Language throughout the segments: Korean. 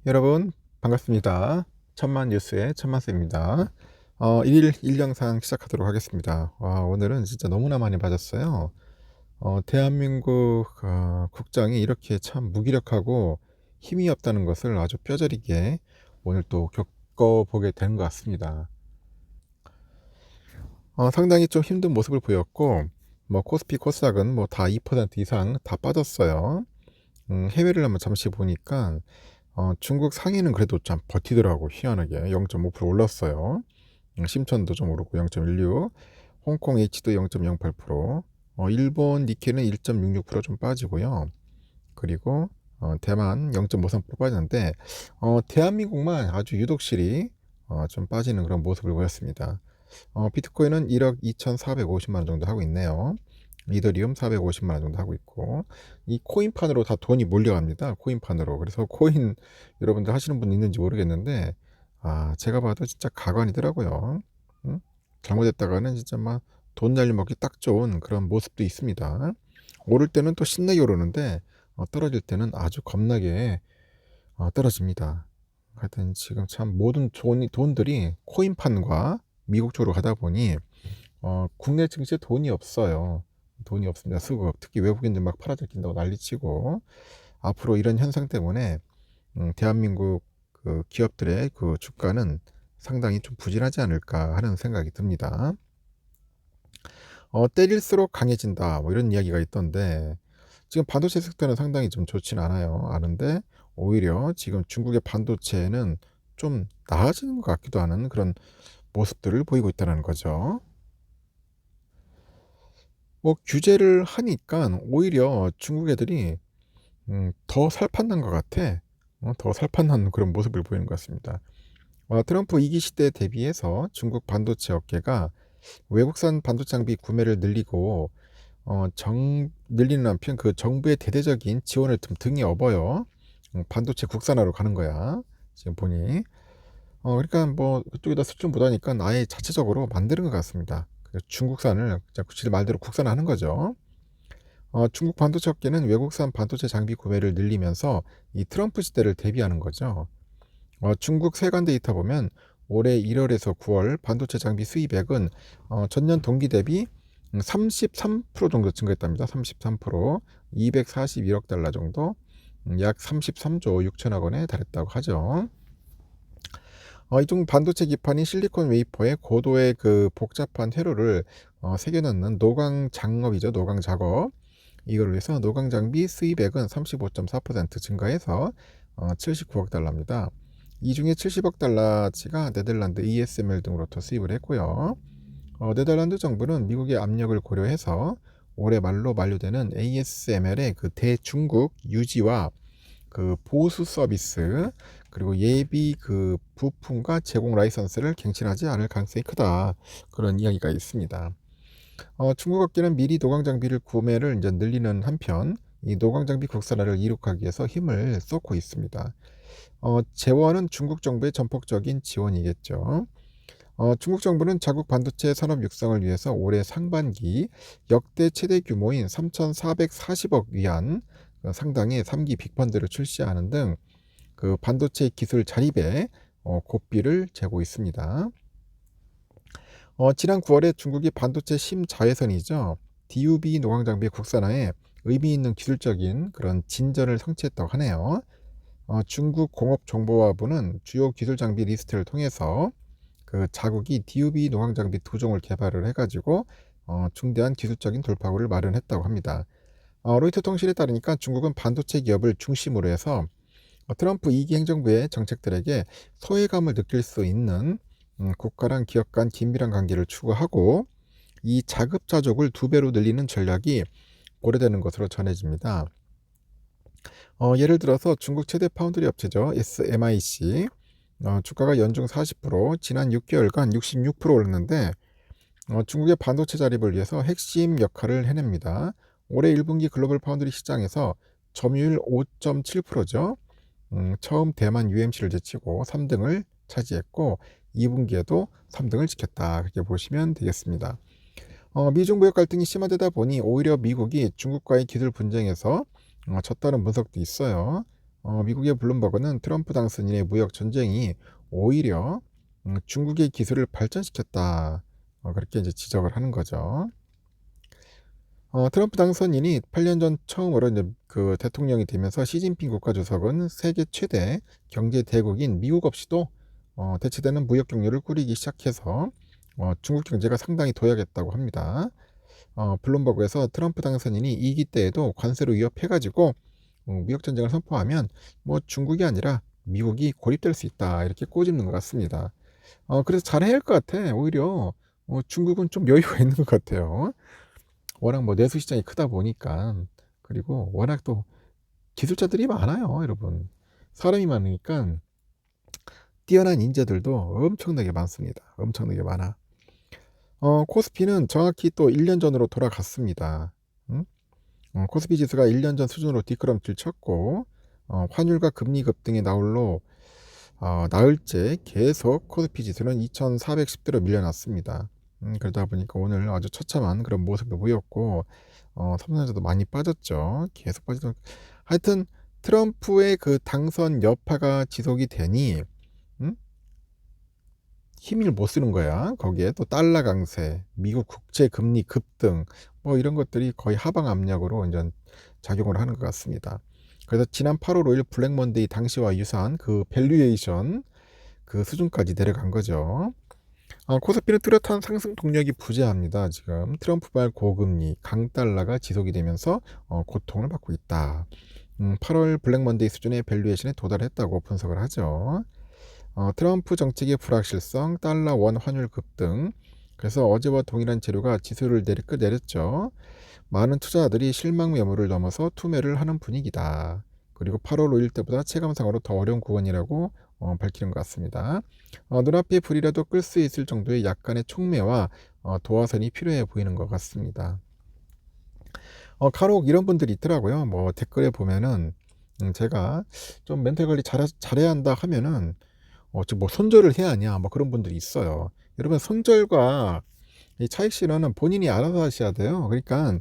여러분 반갑습니다. 천만 뉴스의 천만쌤입니다. 일일 1영상 시작하도록 하겠습니다. 오늘은 진짜 너무나 많이 맞았어요. 대한민국 국장이 이렇게 참 무기력하고 힘이 없다는 것을 아주 뼈저리게 오늘 또 겪어보게 된 것 같습니다. 상당히 좀 힘든 모습을 보였고 뭐 코스피 코스닥은 뭐 다 2% 이상 다 빠졌어요. 해외를 한번 잠시 보니까 중국 상해는 그래도 참 버티더라고. 희한하게 0.5% 올랐어요. 심천도 좀 오르고 0.16, 홍콩 H도 0.08%, 일본 니케는 1.66%좀 빠지고요. 그리고 대만 0.53% 빠졌는데 대한민국만 아주 유독실히 좀 빠지는 그런 모습을 보였습니다. 비트코인은 1억 2,450만 원 정도 하고 있네요. 이더리움 450만 원 정도 하고 있고, 이 코인판으로 다 돈이 몰려갑니다. 코인판으로. 그래서 코인 여러분들 하시는 분 있는지 모르겠는데, 제가 봐도 진짜 가관이더라고요. 응? 잘못했다가는 진짜 막 돈 날려먹기 딱 좋은 그런 모습도 있습니다. 오를 때는 또 신나게 오르는데, 떨어질 때는 아주 겁나게 떨어집니다. 하여튼 지금 참 모든 돈들이 코인판과 미국 쪽으로 가다 보니 국내 증시에 돈이 없어요. 돈이 없습니다. 수급. 특히 외국인들 막 팔아들긴다고 난리치고 앞으로 이런 현상 때문에 대한민국 그 기업들의 그 주가는 상당히 좀 부진하지 않을까 하는 생각이 듭니다. 때릴수록 강해진다 뭐 이런 이야기가 있던데 지금 반도체 섹터는 상당히 좀 좋진 않아요. 아는데 오히려 지금 중국의 반도체는 좀 나아지는 것 같기도 하는 그런 모습들을 보이고 있다는 거죠. 뭐 규제를 하니까 오히려 중국 애들이 더 살판난 것 같아. 더 살판난 그런 모습을 보이는 것 같습니다. 트럼프 2기 시대에 대비해서 중국 반도체 업계가 외국산 반도체 장비 구매를 늘리고 늘리는 한편 그 정부의 대대적인 지원을 좀 등에 업어요. 반도체 국산화로 가는 거야. 지금 보니. 그러니까 뭐 그쪽에다 수출 못하니까 아예 자체적으로 만드는 것 같습니다. 중국산을 지 말대로 국산화하는 거죠. 중국 반도체 업계는 외국산 반도체 장비 구매를 늘리면서 이 트럼프 시대를 대비하는 거죠. 중국 세관 데이터 보면 올해 1월에서 9월 반도체 장비 수입액은 전년 동기 대비 33% 정도 증가했답니다. 33%, 241억 달러 정도, 약 33조 6천억 원에 달했다고 하죠. 이중 반도체 기판인 실리콘 웨이퍼에 고도의 그 복잡한 회로를 새겨 넣는 노광 장업이죠. 노광 작업. 이걸 위해서 노광 장비 수입액은 35.4% 증가해서 79억 달러입니다. 이 중에 70억 달러치가 네덜란드 ESML 등으로부터 수입을 했고요. 네덜란드 정부는 미국의 압력을 고려해서 올해 말로 만료되는 ASML의 그 대중국 유지와 그 보수 서비스 그리고 예비 그 부품과 제공 라이선스를 갱신하지 않을 가능성이 크다. 그런 이야기가 있습니다. 중국 업계는 미리 노광 장비를 구매를 이제 늘리는 한편 이 노광 장비 국산화를 이룩하기 위해서 힘을 쏟고 있습니다. 재원은 중국 정부의 전폭적인 지원이겠죠. 중국 정부는 자국 반도체 산업 육성을 위해서 올해 상반기 역대 최대 규모인 3,440억 위안 상당의 3기 빅펀드를 출시하는 등 그 반도체 기술 자립에 고삐를 재고 있습니다. 지난 9월에 중국이 반도체 심자외선이죠. DUV 노광 장비 국산화에 의미 있는 기술적인 그런 진전을 성취했다고 하네요. 중국 공업정보화부는 주요 기술 장비 리스트를 통해서 그 자국이 DUV 노광 장비 두 종을 개발을 해가지고 중대한 기술적인 돌파구를 마련했다고 합니다. 로이터 통신에 따르니까 중국은 반도체 기업을 중심으로 해서 트럼프 2기 행정부의 정책들에게 소외감을 느낄 수 있는 국가랑 기업 간 긴밀한 관계를 추구하고 이 자급자족을 2배로 늘리는 전략이 고려되는 것으로 전해집니다. 예를 들어서 중국 최대 파운드리 업체죠. SMIC 주가가 연중 40%, 지난 6개월간 66% 올랐는데 중국의 반도체 자립을 위해서 핵심 역할을 해냅니다. 올해 1분기 글로벌 파운드리 시장에서 점유율 5.7%죠. 처음 대만 UMC를 제치고 3등을 차지했고 2분기에도 3등을 지켰다. 그렇게 보시면 되겠습니다. 미중 무역 갈등이 심화되다 보니 오히려 미국이 중국과의 기술 분쟁에서 졌다는 분석도 있어요. 미국의 블룸버그는 트럼프 당선인의 무역 전쟁이 오히려 중국의 기술을 발전시켰다. 그렇게 이제 지적을 하는 거죠. 트럼프 당선인이 8년 전 처음으로 이제 그 대통령이 되면서 시진핑 국가주석은 세계 최대 경제 대국인 미국 없이도 대체되는 무역 경로를 꾸리기 시작해서 중국 경제가 상당히 도약했다고 합니다. 블룸버그에서 트럼프 당선인이 2기 때에도 관세로 위협해 가지고 무역 전쟁을 선포하면 뭐 중국이 아니라 미국이 고립될 수 있다 이렇게 꼬집는 것 같습니다. 그래서 잘해야 할 것 같아. 오히려 중국은 좀 여유가 있는 것 같아요. 워낙 뭐 내수 시장이 크다 보니까. 그리고 워낙 또 기술자들이 많아요, 여러분. 사람이 많으니까 뛰어난 인재들도 엄청나게 많습니다. 엄청나게 많아. 코스피는 정확히 또 1년 전으로 돌아갔습니다. 음? 코스피 지수가 1년 전 수준으로 뒷걸음질 쳤고 환율과 금리 급등의 나홀로 나흘째 계속 코스피 지수는 2410대로 밀려났습니다. 그러다 보니까 오늘 아주 처참한 그런 모습을 보였고 삼성전자도 많이 빠졌죠. 계속 빠지던 하여튼 트럼프의 그 당선 여파가 지속이 되니 음? 힘을 못 쓰는 거야. 거기에 또 달러 강세, 미국 국채 금리 급등 뭐 이런 것들이 거의 하방 압력으로 이제 작용을 하는 것 같습니다. 그래서 지난 8월 5일 블랙 먼데이 당시와 유사한 그 밸류에이션 그 수준까지 내려간 거죠. 코스피는 뚜렷한 상승 동력이 부재합니다. 지금 트럼프발 고금리, 강달러가 지속이 되면서 고통을 받고 있다. 8월 블랙 먼데이 수준의 밸류에이션에 도달했다고 분석을 하죠. 트럼프 정책의 불확실성, 달러 원 환율 급등. 그래서 어제와 동일한 재료가 지수를 내렸죠. 많은 투자자들이 실망 매물을 넘어서 투매를 하는 분위기다. 그리고 8월 5일 때보다 체감상으로 더 어려운 구간이라고 밝히는 것 같습니다. 눈앞에 불이라도 끌 수 있을 정도의 약간의 촉매와 도화선이 필요해 보이는 것 같습니다. 간혹 이런 분들이 있더라고요. 뭐 댓글에 보면은 제가 좀 멘탈 관리 잘해야 한다 하면은 즉 뭐 손절을 해야 하냐 뭐 그런 분들이 있어요. 여러분 손절과 이 차익 실현은 본인이 알아서 하셔야 돼요. 그러니까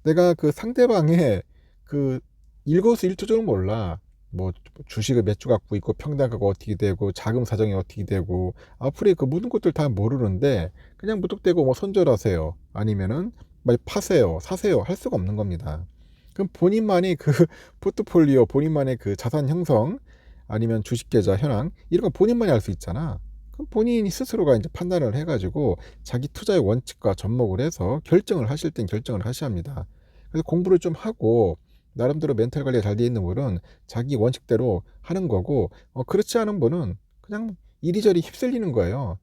내가 그 상대방의 그 일거수일투족을 몰라. 뭐 주식을 몇 주 갖고 있고 평단가가 어떻게 되고 자금 사정이 어떻게 되고 앞으로의 그 모든 것들 다 모르는데 그냥 무턱대고 뭐 손절하세요. 아니면은 막 파세요, 사세요 할 수가 없는 겁니다. 그럼 본인만의 그 포트폴리오, 본인만의 그 자산 형성 아니면 주식 계좌 현황 이런 거 본인만이 알 수 있잖아. 그럼 본인이 스스로가 이제 판단을 해가지고 자기 투자의 원칙과 접목을 해서 결정을 하실 땐 결정을 하셔야 합니다. 그래서 공부를 좀 하고 나름대로 멘탈 관리가 잘 돼 있는 분은 자기 원칙대로 하는 거고 그렇지 않은 분은 그냥 이리저리 휩쓸리는 거예요.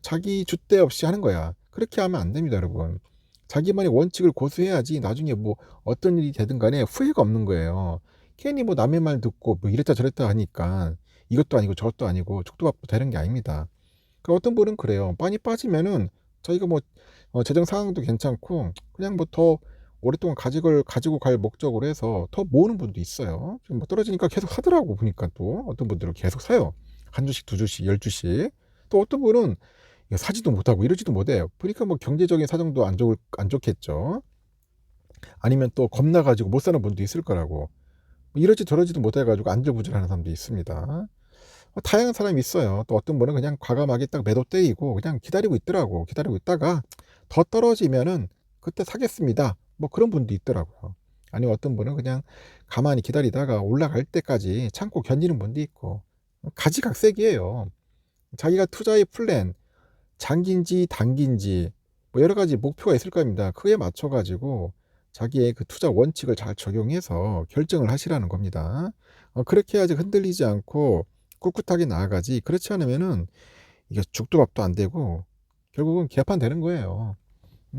자기 줏대 없이 하는 거야. 그렇게 하면 안 됩니다, 여러분. 자기만의 원칙을 고수해야지 나중에 뭐 어떤 일이 되든 간에 후회가 없는 거예요. 괜히 뭐 남의 말 듣고 뭐 이랬다 저랬다 하니까 이것도 아니고 저것도 아니고 죽도 밥도 되는 게 아닙니다. 그 어떤 분은 그래요. 많이 빠지면은 저희가 뭐 재정 상황도 괜찮고 그냥 뭐 더 오랫동안 가지고 갈 목적으로 해서 더 모으는 분도 있어요. 지금 뭐 떨어지니까 계속 하더라고 보니까 또 어떤 분들은 계속 사요. 한 주씩, 두 주씩, 10주씩. 또 어떤 분은 사지도 못하고 이러지도 못해요. 그러니까 뭐 경제적인 사정도 안 좋겠죠. 아니면 또 겁나 가지고 못 사는 분도 있을 거라고. 뭐 이러지 저러지도 못해 가지고 안절부절하는 사람도 있습니다. 다양한 사람이 있어요. 또 어떤 분은 그냥 과감하게 딱 매도 때리고 그냥 기다리고 있더라고. 기다리고 있다가 더 떨어지면은 그때 사겠습니다. 뭐 그런 분도 있더라고요. 아니면 어떤 분은 그냥 가만히 기다리다가 올라갈 때까지 참고 견디는 분도 있고 가지각색이에요. 자기가 투자의 플랜 장기인지 단기인지 뭐 여러 가지 목표가 있을 겁니다. 그에 맞춰 가지고 자기의 그 투자 원칙을 잘 적용해서 결정을 하시라는 겁니다. 그렇게 해야지 흔들리지 않고 꿋꿋하게 나아가지 그렇지 않으면은 이게 죽도 밥도 안 되고 결국은 개판되는 거예요.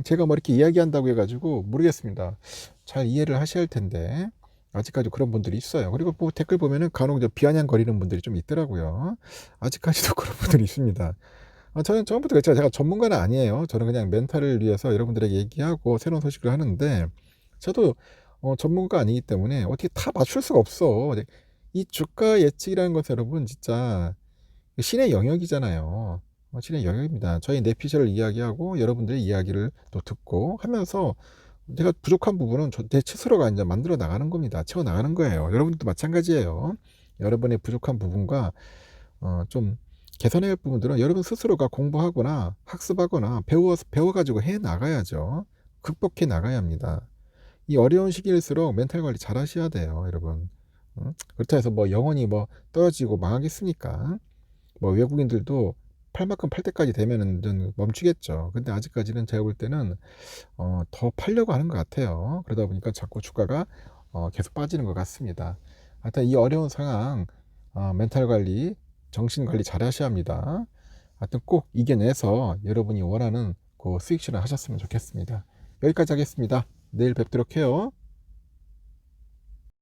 제가 뭐 이렇게 이야기한다고 해 가지고 모르겠습니다. 잘 이해를 하셔야 할 텐데 아직까지 그런 분들이 있어요. 그리고 뭐 댓글 보면은 간혹 비아냥거리는 분들이 좀 있더라고요. 아직까지도 그런 분들이 있습니다. 저는 처음부터 그랬죠. 제가 전문가는 아니에요. 저는 그냥 멘탈을 위해서 여러분들에게 얘기하고 새로운 소식을 하는데 저도 전문가 아니기 때문에 어떻게 다 맞출 수가 없어. 네. 이 주가 예측이라는 것은 여러분 진짜 신의 영역이잖아요. 신의 영역입니다. 저희 뇌피셜을 이야기하고 여러분들의 이야기를 또 듣고 하면서 제가 부족한 부분은 제 스스로가 인제 만들어 나가는 겁니다. 채워 나가는 거예요. 여러분들도 마찬가지예요. 여러분의 부족한 부분과 좀 개선해야 할 부분들은 여러분 스스로가 공부하거나 학습하거나 배워 가지고 해 나가야죠. 극복해 나가야 합니다. 이 어려운 시기일수록 멘탈 관리 잘하셔야 돼요, 여러분. 그렇다고 해서 뭐 영원히 뭐 떨어지고 망하겠습니까? 뭐 외국인들도 팔 만큼 팔 때까지 되면은 좀 멈추겠죠. 근데 아직까지는 제가 볼 때는 더 팔려고 하는 것 같아요. 그러다 보니까 자꾸 주가가 계속 빠지는 것 같습니다. 하여튼 이 어려운 상황 멘탈 관리, 정신 관리 잘하셔야 합니다. 하여튼 꼭 이겨내서 여러분이 원하는 그 수익 실현 하셨으면 좋겠습니다. 여기까지 하겠습니다. 내일 뵙도록 해요.